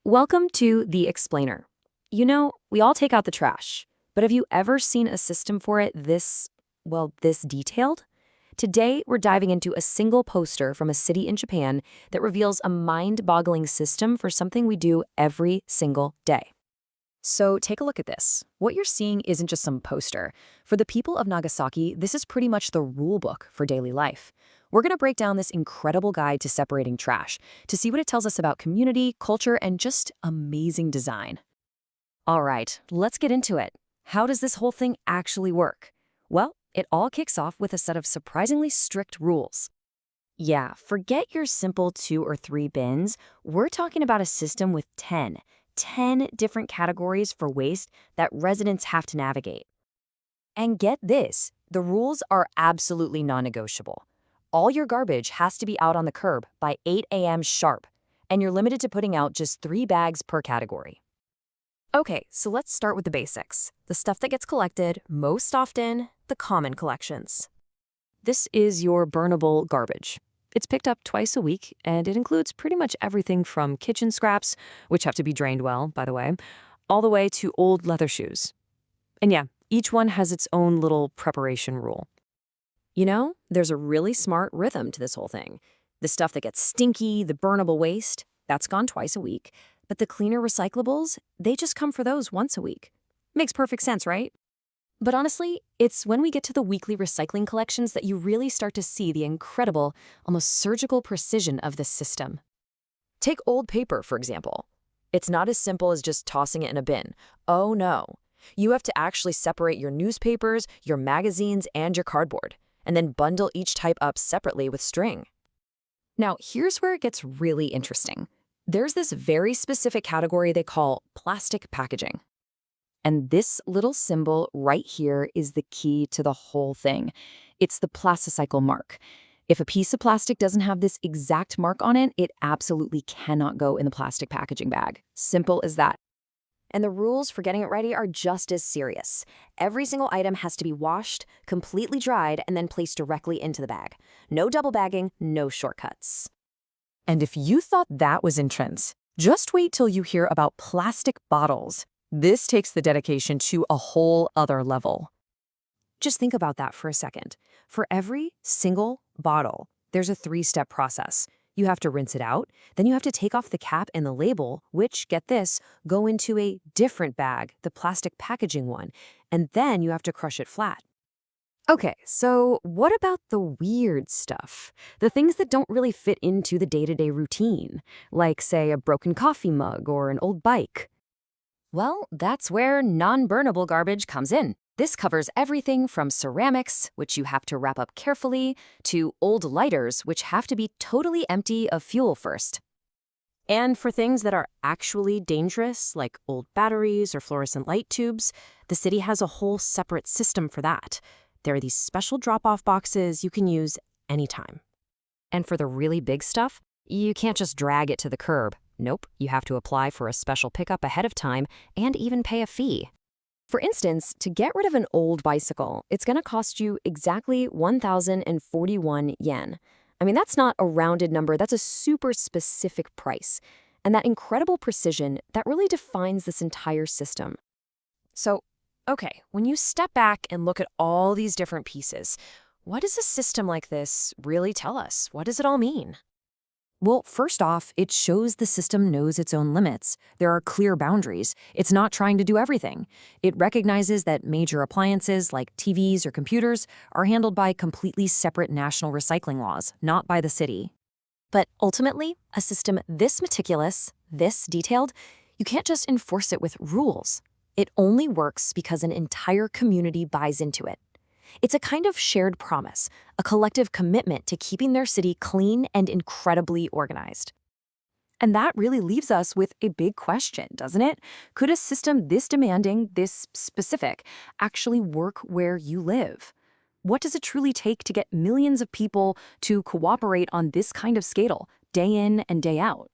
Welcome to The Explainer. You know, we all take out the trash, but have you ever seen a system for it this detailed? Today, we're diving into a single poster from a city in Japan that reveals a mind-boggling system for something we do every single day. So take a look at this. What you're seeing isn't just some poster. For the people of Nagasaki, this is pretty much the rule book for daily life. We're going to break down this incredible guide to separating trash to see what it tells us about community, culture, and just amazing design. All right, let's get into it. How does this whole thing actually work? Well, it all kicks off with a set of surprisingly strict rules. Yeah, forget your simple 2 or 3 bins. We're talking about a system with 10 different categories for waste that residents have to navigate. And get this, the rules are absolutely non-negotiable. All your garbage has to be out on the curb by 8 a.m. sharp, and you're limited to putting out just 3 bags per category. Okay, so let's start with the basics. The stuff that gets collected most often, the common collections. This is your burnable garbage. It's picked up twice a week, and it includes pretty much everything from kitchen scraps, which have to be drained well, by the way, all the way to old leather shoes. And yeah, each one has its own little preparation rule. You know, there's a really smart rhythm to this whole thing. The stuff that gets stinky, the burnable waste, that's gone twice a week. But the cleaner recyclables, they just come for those once a week. Makes perfect sense, right? But honestly, it's when we get to the weekly recycling collections that you really start to see the incredible, almost surgical precision of this system. Take old paper, for example. It's not as simple as just tossing it in a bin. Oh no. You have to actually separate your newspapers, your magazines, and your cardboard, and then bundle each type up separately with string. Now, here's where it gets really interesting. There's this very specific category they call plastic packaging. And this little symbol right here is the key to the whole thing. It's the plasticycle mark. If a piece of plastic doesn't have this exact mark on it, it absolutely cannot go in the plastic packaging bag. Simple as that. And the rules for getting it ready are just as serious. Every single item has to be washed, completely dried, and then placed directly into the bag. No double bagging, no shortcuts. And if you thought that was intense, just wait till you hear about plastic bottles. This takes the dedication to a whole other level. Just think about that for a second. For every single bottle, there's a 3-step process. You have to rinse it out, then you have to take off the cap and the label, which, get this, go into a different bag, the plastic packaging one, and then you have to crush it flat. Okay, so what about the weird stuff? The things that don't really fit into the day-to-day routine, like, say, a broken coffee mug or an old bike. Well, that's where non-burnable garbage comes in. This covers everything from ceramics, which you have to wrap up carefully, to old lighters, which have to be totally empty of fuel first. And for things that are actually dangerous, like old batteries or fluorescent light tubes, the city has a whole separate system for that. There are these special drop-off boxes you can use anytime. And for the really big stuff, you can't just drag it to the curb. Nope, you have to apply for a special pickup ahead of time and even pay a fee. For instance, to get rid of an old bicycle, it's going to cost you exactly 1,041 yen. I mean, that's not a rounded number, that's a super specific price. And that incredible precision, that really defines this entire system. So, okay, when you step back and look at all these different pieces, what does a system like this really tell us? What does it all mean? Well, first off, it shows the system knows its own limits. There are clear boundaries. It's not trying to do everything. It recognizes that major appliances like TVs or computers are handled by completely separate national recycling laws, not by the city. But ultimately, a system this meticulous, this detailed, you can't just enforce it with rules. It only works because an entire community buys into it. It's a kind of shared promise, a collective commitment to keeping their city clean and incredibly organized. And that really leaves us with a big question, doesn't it? Could a system this demanding, this specific, actually work where you live? What does it truly take to get millions of people to cooperate on this kind of scale, day in and day out?